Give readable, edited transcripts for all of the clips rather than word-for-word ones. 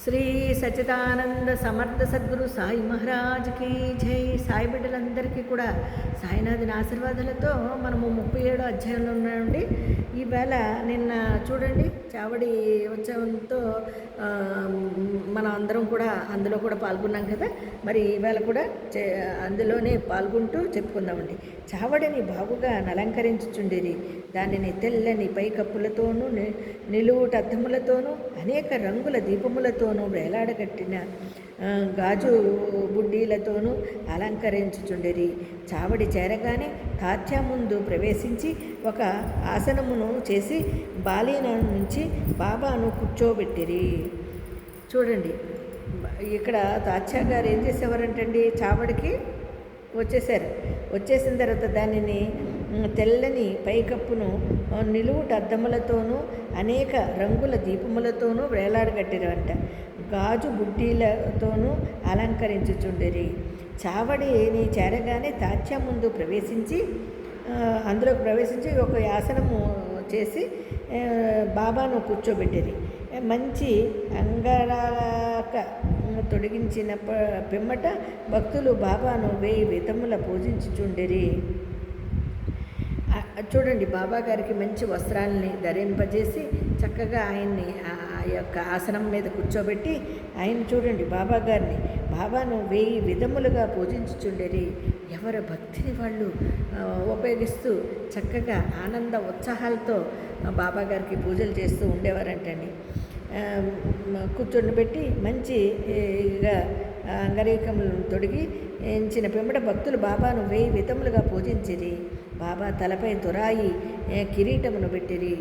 శ్రీ సచ్చిదానంద సమర్థ సద్గురు సాయి మహారాజ్కి జై. సాయి బిడ్డలందరికీ కూడా సాయినాథుని ఆశీర్వాదాలతో మనము 37వ అధ్యాయంలో ఉన్నామండి. ఈవేళ నిన్న చూడండి చావడి ఉత్సవంతో మనం అందరం కూడా అందులో కూడా పాల్గొన్నాం కదా. మరి ఈవేళ కూడా అందులోనే పాల్గొంటూ చెప్పుకుందామండి. చావడిని బాగుగా అలంకరించుచుండిరి, దానిని తెల్లని పైకప్పులతోనూ నిలువుటద్దములతోనూ అనేక రంగుల దీపములతోనూ వేలాడగట్టిన గాజు బుడ్డీలతోనూ అలంకరించుచుండిరి. చావడి చేరగానే తాత్యా ముందు ప్రవేశించి ఒక ఆసనమును చేసి బాలీన నుంచి బాబాను కూర్చోబెట్టిరి. చూడండి ఇక్కడ తాత్యా గారు ఏం చేసేవారంటండి, చావడికి వచ్చేసిన తర్వాత దానిని తెల్లని పైకప్పును నిలువుట అద్దములతోనూ అనేక రంగుల దీపములతోనూ వేలాడగట్టిరంట, గాజు బుడ్డీలతోనూ అలంకరించుచుండిరి. చావడిని చేరగానే తాత్యా ముందు అందులోకి ప్రవేశించి ఒక ఆసనము చేసి బాబాను కూర్చోబెట్టిరి. మంచి అంగరాక తొడిగించిన పిమ్మట భక్తులు బాబాను 1000 విధముల పూజించుచుండిరి. చూడండి బాబా గారికి మంచి వస్త్రాలని ధరింపజేసి చక్కగా ఆయన్ని ఆ యొక్క ఆసనం మీద కూర్చోబెట్టి ఆయన చూడండి బాబాను 1000 విధములుగా పూజించుచుండిరి. ఎవరి భక్తిని వాళ్ళు ఉపయోగిస్తూ చక్కగా ఆనంద ఉత్సాహాలతో బాబా గారికి పూజలు చేస్తూ ఉండేవారంటండి. కూర్చొని మంచిగా అంగరీకములను తొడిగి ఎంచిన పిమ్మట భక్తులు బాబాను 1000 విధములుగా పూజించిరి. బాబా తలపై తురాయి కిరీటమును పెట్టిరి.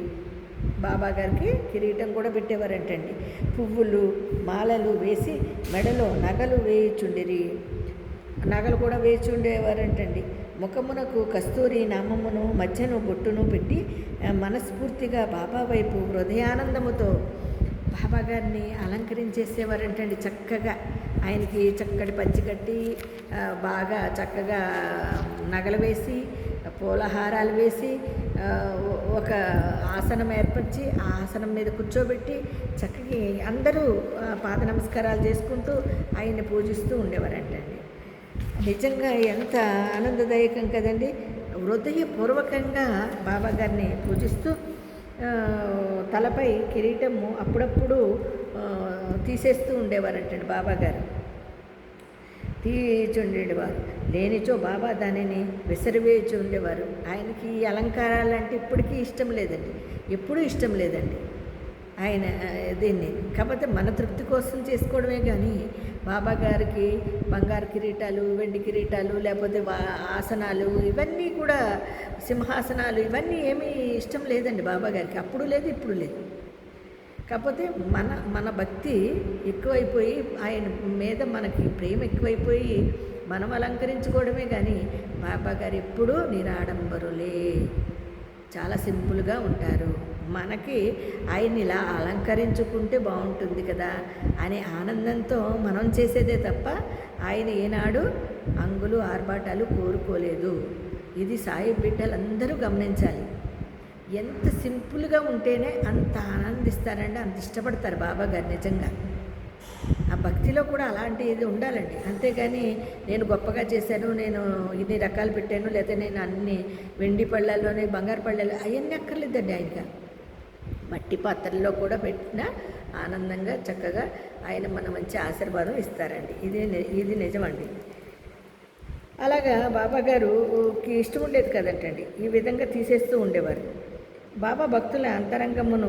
బాబా గారికి కిరీటం కూడా పెట్టేవారంటండి. పువ్వులు మాలలు వేసి మెడలో నగలు కూడా వేయిచుండేవారంటండి. ముఖమునకు కస్తూరి నామమును మధ్యను బొట్టును పెట్టి మనస్ఫూర్తిగా బాబా వైపు హృదయానందముతో బాబా గారిని అలంకరించేసేవారంటండి. చక్కగా ఆయనకి చక్కటి పంచి కట్టి బాగా చక్కగా నగలు వేసి పూలహారాలు వేసి ఒక ఆసనం ఏర్పరిచి ఆ ఆసనం మీద కూర్చోబెట్టి చక్కగా అందరూ పాద నమస్కారాలు చేసుకుంటూ ఆయన్ని పూజిస్తూ ఉండేవారంటండి. నిజంగా ఎంత ఆనందదాయకం కదండి. హృదయపూర్వకంగా బాబా గారిని పూజిస్తూ తలపై కిరీటము అప్పుడప్పుడు తీసేస్తూ ఉండేవారంటండి. బాబా గారు తీర్చుండేవారు, లేనిచో బాబా దానిని విసిరివేసి ఉండేవారు. ఆయనకి ఈ అలంకారాలంటే ఇప్పటికీ ఇష్టం లేదండి, ఎప్పుడూ ఇష్టం లేదండి ఆయన దీన్ని. కాకపోతే మన తృప్తి కోసం చేసుకోవడమే కానీ బాబా గారికి బంగారు కిరీటాలు, వెండి కిరీటాలు, లేకపోతే ఆసనాలు, ఇవన్నీ కూడా సింహాసనాలు, ఇవన్నీ ఏమీ ఇష్టం లేదండి బాబా గారికి. అప్పుడు లేదు, ఇప్పుడు లేదు. కాకపోతే మన భక్తి ఎక్కువైపోయి ఆయన మీద మనకి ప్రేమ ఎక్కువైపోయి మనం అలంకరించుకోవడమే కానీ బాబా గారు ఎప్పుడూ నిరాడంబరులే, చాలా సింపుల్గా ఉంటారు. మనకి ఆయన్ని ఇలా అలంకరించుకుంటే బాగుంటుంది కదా అనే ఆనందంతో మనం చేసేదే తప్ప ఆయన ఏనాడు అంగులు ఆర్భాటాలు కోరుకోలేదు. ఇది సాయి బిడ్డలందరూ గమనించాలి. ఎంత సింపుల్గా ఉంటేనే అంత ఆనందిస్తారండి, అంత ఇష్టపడతారు బాబా గారు. నిజంగా ఆ భక్తిలో కూడా అలాంటి ఇది ఉండాలండి. అంతేగాని నేను గొప్పగా చేశాను, నేను ఇన్ని రకాలు పెట్టాను, లేకపోతే నేను అన్ని వెండి పళ్ళల్లోనే బంగారు పళ్ళల్లో అవన్నీ అక్కర్లేదండి. ఆయనగా మట్టి పాత్రల్లో కూడా పెట్టినా ఆనందంగా చక్కగా ఆయన మన మంచి ఆశీర్వాదం ఇస్తారండి. ఇది నిజమండి. అలాగా బాబా గారుకి ఇష్టం ఉండేది కదంటండి, ఈ విధంగా తీసేస్తూ ఉండేవారు. బాబా భక్తుల అంతరంగమును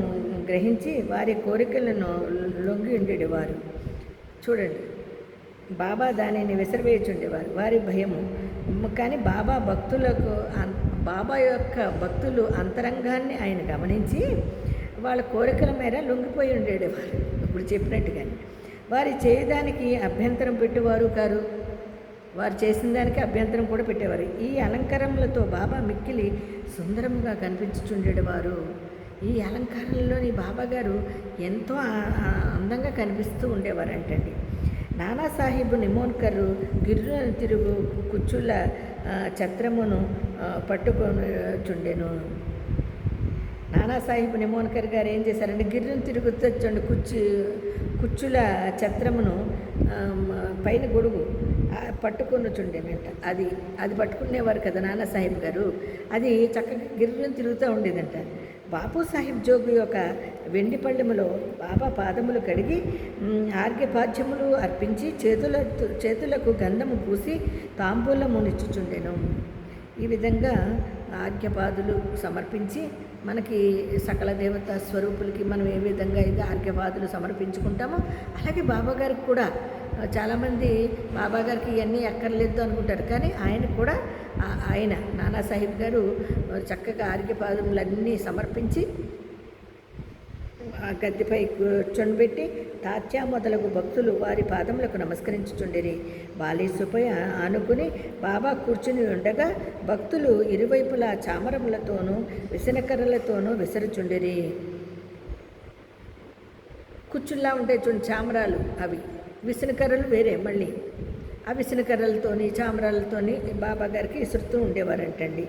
గ్రహించి వారి కోరికలను లొంగి ఉండేవారు. చూడండి బాబా దానిని విసిరివేయుచుండేవారు, వారి భయము. కానీ బాబా యొక్క భక్తులు అంతరంగాన్ని ఆయన గమనించి వాళ్ళ కోరికల మేర లొంగిపోయి ఉండేవారు. ఇప్పుడు చెప్పినట్టుగానే వారి చేయడానికి అభ్యంతరం పెట్టేవారు కారు, వారు చేసిన దానికి అభ్యంతరం కూడా పెట్టేవారు. ఈ అలంకారములతో బాబా మిక్కిలి సుందరముగా కనిపించుచుండేవారు. ఈ అలంకారంలోని బాబా గారు ఎంతో అందంగా కనిపిస్తూ ఉండేవారంటండి. నానాసాహెబ్ నిమోన్కర్ గిర్రున తిరుగు కుచ్చుల ఛత్రమును పట్టుకొని చుండెను. నానాసాహెబ్ నిమోన్కర్ గారు ఏం చేశారంటే గిర్రును తిరుగుతూ కుర్చీ కుచ్చుల ఛత్రమును పైన గొడుగు పట్టుకొని చుండేనంట. అది అది పట్టుకునేవారు కదా నానాసాహెబ్ గారు. అది చక్కగా గిర్రుని తిరుగుతూ ఉండేదంట. బాపు సాహెబ్ జోగు యొక్క వెండి పళ్ళెములో బాబా పాదములు కడిగి ఆర్ఘ్యపాద్యములు అర్పించి చేతులకు గంధము పూసి తాంబూలమునిచ్చుచుండెను. ఈ విధంగా ఆర్ఘ్యపాదులు సమర్పించి మనకి సకల దేవత స్వరూపులకి మనం ఏ విధంగా అయితే ఆర్ఘ్యపాదులు సమర్పించుకుంటామో అలాగే బాబాగారికి కూడా చాలామంది బాబాగారికి ఇవన్నీ అక్కర్లేదు అనుకుంటారు. కానీ ఆయన కూడా ఆయన నానాసాహెబ్ గారు చక్కగా ఆర్ఘ్యపాదములన్నీ సమర్పించి ఆ గద్దెపై కూర్చొనిబెట్టి తాత్యా మొదలగు భక్తులు వారి పాదములకు నమస్కరించుచుండిరి. బాలీసుపై ఆనుకుని బాబా కూర్చుని ఉండగా భక్తులు ఇరువైపులా చామరములతోనూ విసనకర్రలతోనూ విసరుచుండిరి. కుచ్చుల్లా ఉంటాయి చూడండి చామరాలు, అవి విసనకర్రలు వేరే మళ్ళీ. ఆ విసనకర్రలతోని చామరాలతోని బాబా గారికి విసురుతూ ఉండేవారంటండి.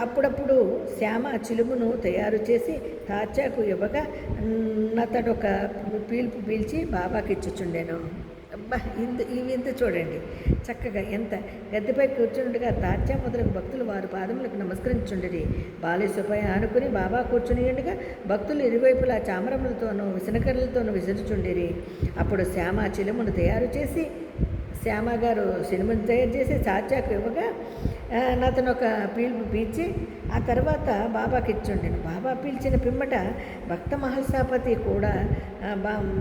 అప్పుడప్పుడు శ్యామ చిలుమును తయారు చేసి తాచాకు ఇవ్వగా అతడొక పీల్పు పీల్చి బాబాకి ఇచ్చుచుండెను. అబ్బా ఇంత చూడండి చక్కగా ఎంత గద్దెపై కూర్చుండగా తాచా మొదలగు భక్తులు వారి పాదములకు నమస్కరించుండిరి. బాలేసుపై ఆనుకుని బాబా కూర్చుని ఉండగా భక్తులు ఇరువైపులా చామరములతోనూ విసనకర్రలతోనూ విసురుచుండిరి. అప్పుడు శ్యామ చిలుమును తయారు చేసి శ్యామగారు సినిమాని తయారు చేసి చాచాకు ఇవ్వగా అతను ఒక పీల్పు పీల్చి ఆ తర్వాత బాబాకి ఇచ్చుండెను. బాబా పీల్చిన పిమ్మట భక్త మహల్సాపతి కూడా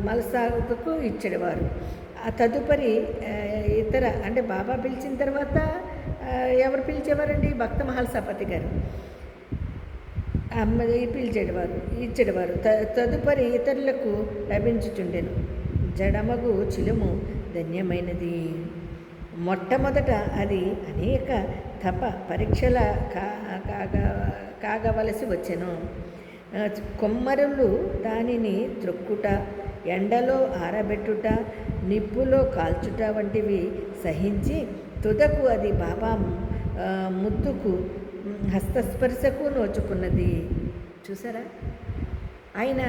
మల్సాకు ఇచ్చేవారు. ఆ తదుపరి ఇతర అంటే బాబా పిలిచిన తర్వాత ఎవరు పిలిచేవారండి? భక్త మహల్సాపతి గారు ఇచ్చేవారు. తదుపరి ఇతరులకు లభించుచుండెను. జడమగు చిలుము ధన్యమైనది. మొట్టమొదట అది అనేక తప పరీక్షల కాగవలసి వచ్చెను. కొమ్మరులు దానిని త్రొక్కుట, ఎండలో ఆరబెట్టుట, నిప్పులో కాల్చుట వంటివి సహించి తుదకు అది బాబా ముద్దుకు హస్తస్పర్శకు నోచుకున్నది. చూసారా? ఆయన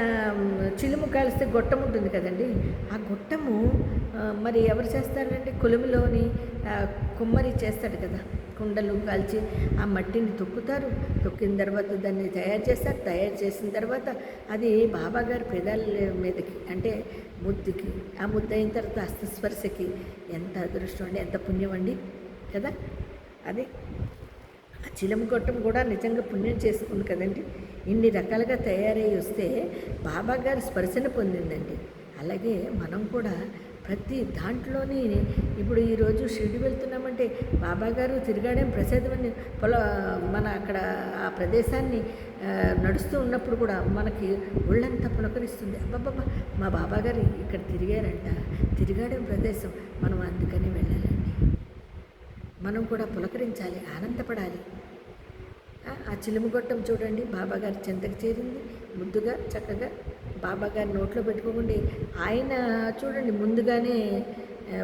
చిలుము కాలిస్తే గొట్టం ఉంటుంది కదండి, ఆ గొట్టము మరి ఎవరు చేస్తారండి? కొలుములోని కుమ్మరి చేస్తాడు కదా, కుండలు కాల్చి ఆ మట్టిని తొక్కుతారు. తొక్కిన తర్వాత దాన్ని తయారు చేస్తారు. తయారు చేసిన తర్వాత అది బాబాగారి పెదాల మీదకి అంటే ముద్దుకి, ఆ ముద్దు అయిన తర్వాత హస్తస్పర్శకి ఎంత అదృష్టం అండి, ఎంత పుణ్యం అండి కదా. అది ఆ చిలుము గొట్టం కూడా నిజంగా పుణ్యం చేసుకుంది కదండి. ఇన్ని రకాలుగా తయారై వస్తే బాబాగారి స్పర్శను పొందిందండి. అలాగే మనం కూడా ప్రతి దాంట్లోని ఇప్పుడు ఈరోజు షిరిడి వెళ్తున్నామంటే బాబాగారు తిరిగాడేం ప్రసాదం అని మన అక్కడ ఆ ప్రదేశాన్ని నడుస్తూ ఉన్నప్పుడు కూడా మనకి ఒళ్ళంతా పులకరిస్తుంది. అబ్బాబ్బా మా బాబాగారు ఇక్కడ తిరిగాడేం ప్రదేశం, మనం అందుకని వెళ్ళాలండి. మనం కూడా పులకరించాలి, ఆనందపడాలి. ఆ చిలుముగొట్టం చూడండి బాబాగారి చెంతకు చేరింది. ముద్దుగా చక్కగా బాబాగారి నోట్లో పెట్టుకోకుండా ఆయన చూడండి ముందుగానే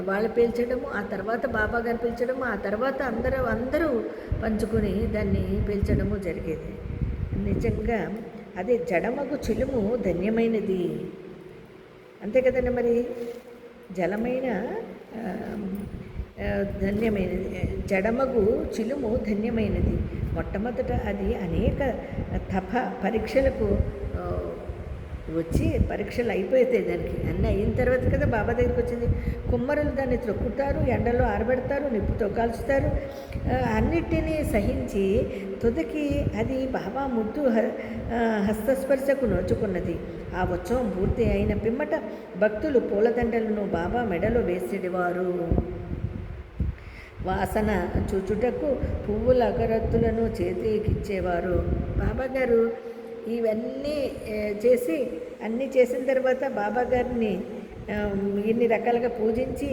వాళ్ళు పీల్చడము, ఆ తర్వాత బాబాగారు పీల్చడము, ఆ తర్వాత అందరూ పంచుకొని దాన్ని పీల్చడము జరిగేది. నిజంగా అదే జడమగు చిలుము ధన్యమైనది. అంతే కదండి. మరి జలమైన ధన్యమైనది, జడమగు చిలుము ధన్యమైనది. మొట్టమొదట అది అనేక తప పరీక్షలకు వచ్చి పరీక్షలు అయిపోతాయి. దానికి అన్నీ అయిన తర్వాత కదా బాబా దగ్గరికి వచ్చింది. కుమ్మరులు దాన్ని త్రొక్కుతారు, ఎండలో ఆరబెడతారు, నిప్పుతో కాల్చుతారు. అన్నిటినీ సహించి తుదకి అది బాబా ముద్దు హస్తస్పర్శకు నోచుకున్నది. ఆ ఉత్సవం పూర్తి అయిన పిమ్మట భక్తులు పూలదండలను బాబా మెడలో వేసేవారు. వాసన చూచుటకు పువ్వుల అగరత్తులను చేతికిచ్చేవారు. బాబాగారు ఇవన్నీ అన్నీ చేసిన తర్వాత బాబాగారిని ఇన్ని రకాలుగా పూజించి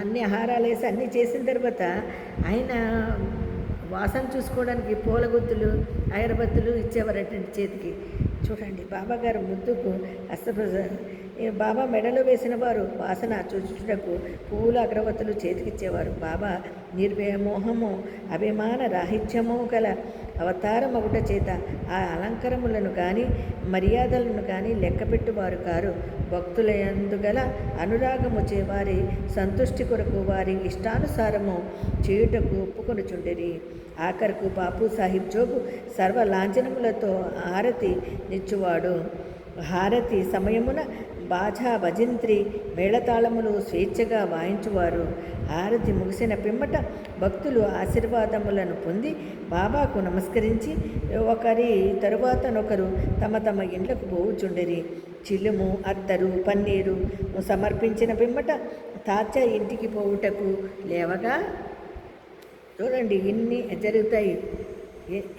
అన్ని ఆహారాలు వేసి అన్నీ చేసిన తర్వాత ఆయన వాసన చూసుకోవడానికి పూలగుత్తులు అగరబత్తులు ఇచ్చేవారటండి చేతికి. చూడండి బాబాగారు ముద్దుకు బాబా మెడలో వేసిన వారు వాసన చూచుటకు పువ్వుల అగరబత్తులు చేతికిచ్చేవారు. బాబా నిర్భయమోహము అభిమాన రాహిత్యము గల అవతారమగుట చేత ఆ అలంకరములను కానీ మర్యాదలను కానీ లెక్కపెట్టువారు కారు. భక్తుల యందుగల అనురాగము చే వారి సంతుష్టి కొరకు వారి ఇష్టానుసారము చేయుటకు ఒప్పుకొనుచుండిరి. ఆఖరకు బాపు సాహిబ్ జోగు సర్వ లాంఛనములతో హారతి నిచ్చువాడు. హారతి సమయమున బాజా భజంత్రి మేళతాళములు స్వేచ్ఛగా వాయించువారు. హారతి ముగిసిన పిమ్మట భక్తులు ఆశీర్వాదములను పొంది బాబాకు నమస్కరించి ఒకరి తరువాతనొకరు తమ తమ ఇండ్లకు పోవుచుండిరి. చిలుము, అత్తరు, పన్నీరు సమర్పించిన పిమ్మట తాచ ఇంటికి పోవుటకు లేవగా చూడండి ఇన్ని జరుగుతాయి.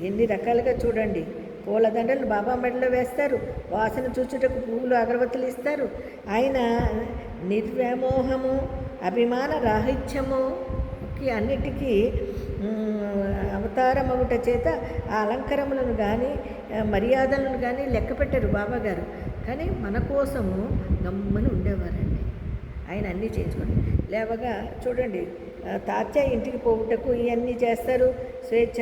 ఎన్ని రకాలుగా చూడండి. పూలదండలు బాబా మెడలో వేస్తారు. వాసన చూచుటకు పువ్వులు అగరబత్తులు ఇస్తారు. ఆయన నిర్వ్యామోహము అభిమాన రాహిత్యముకి అన్నిటికీ అవతారమగుట చేత ఆ అలంకరములను కానీ మర్యాదలను కానీ లెక్క పెట్టారు బాబాగారు. కానీ మన కోసము గమ్మని ఉండేవారండి. ఆయన అన్నీ చేయించుకోండి. లేవగా చూడండి తాత్య ఇంటికి పోవుటకు ఇవన్నీ చేస్తారు. స్వేచ్ఛ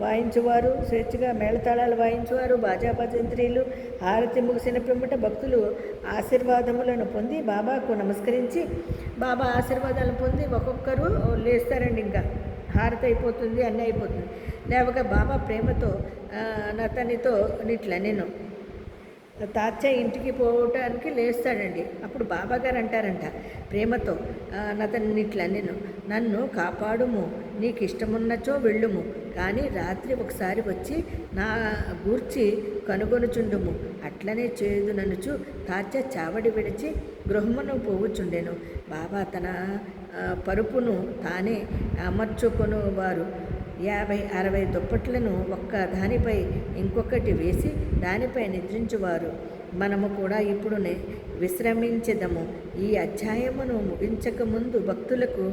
వాయించువారు, స్వేచ్ఛగా మేళతాళాలు వాయించువారు, బాజా భజంత్రీలు. హారతి ముగిసిన పిమ్మట భక్తులు ఆశీర్వాదములను పొంది బాబాకు నమస్కరించి బాబా ఆశీర్వాదాలను పొంది ఒక్కొక్కరు లేస్తారండి. ఇంకా హారతి అయిపోతుంది, అన్నీ అయిపోతుంది. లేవగా బాబా ప్రేమతో అతనితో ఇట్లా నేను తాత్య ఇంటికి పోవటానికి లేస్తాడండి. అప్పుడు బాబాగారు అంటారంట ప్రేమతో నతన్ని ఇట్లా నేను నన్ను కాపాడుము, నీకు ఇష్టమున్నచో వెళ్ళుము, కానీ రాత్రి ఒకసారి వచ్చి నా గూర్చి కనుగొనుచుండుము, అట్లనే చేయుదుననుచు తాత్య చావడి విడిచి గృహమును పోవుచుండెను. బాబా తన పరుపును తానే అమర్చుకొనువారు. 50-60 దుప్పట్లను ఒక్క దానిపై ఇంకొకటి వేసి దానిపై నిద్రించువారు. మనము కూడా ఇప్పుడు విశ్రమించెదము. ఈ అధ్యాయమును ముగించక ముందు భక్తులకు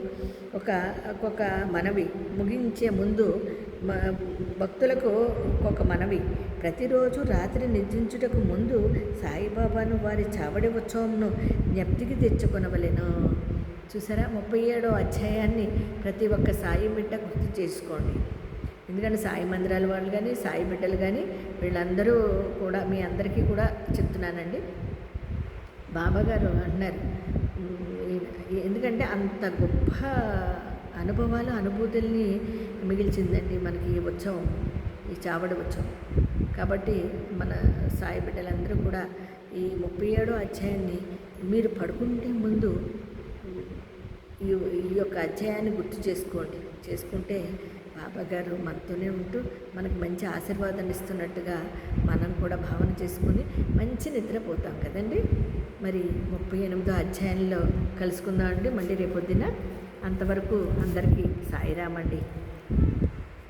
ఒక మనవి. ముగించే ముందు భక్తులకు ఒక మనవి. ప్రతిరోజు రాత్రి నిద్రించుటకు ముందు సాయిబాబాను వారి చావడి ఉత్సవంను జ్ఞప్తికి తెచ్చుకొనవలెను. చూసారా, 37వ అధ్యాయాన్ని ప్రతి ఒక్క సాయి బిడ్డ గుర్తు చేసుకోండి. ఎందుకంటే సాయి మందిరాల వాళ్ళు కానీ సాయి బిడ్డలు కానీ వీళ్ళందరూ కూడా మీ అందరికీ కూడా చెప్తున్నానండి. బాబాగారు అన్నారు, ఎందుకంటే అంత గొప్ప అనుభవాలు అనుభూతుల్ని మిగిల్చిందండి మనకి ఈ ఉత్సవం, ఈ చావడి ఉత్సవం. కాబట్టి మన సాయి బిడ్డలందరూ కూడా ఈ 37వ అధ్యాయాన్ని మీరు పడుకుంటే ముందు ఈ యొక్క అధ్యాయాన్ని గుర్తు చేసుకుంటే బాబాగారు మనతోనే ఉంటూ మనకు మంచి ఆశీర్వాదాన్ని ఇస్తున్నట్టుగా మనం కూడా భావన చేసుకుని మంచి నిద్రపోతాం కదండి. మరి 38వ అధ్యాయంలో కలుసుకుందామండి మళ్ళీ రేపొద్దున. అంతవరకు అందరికీ సాయిరామండి.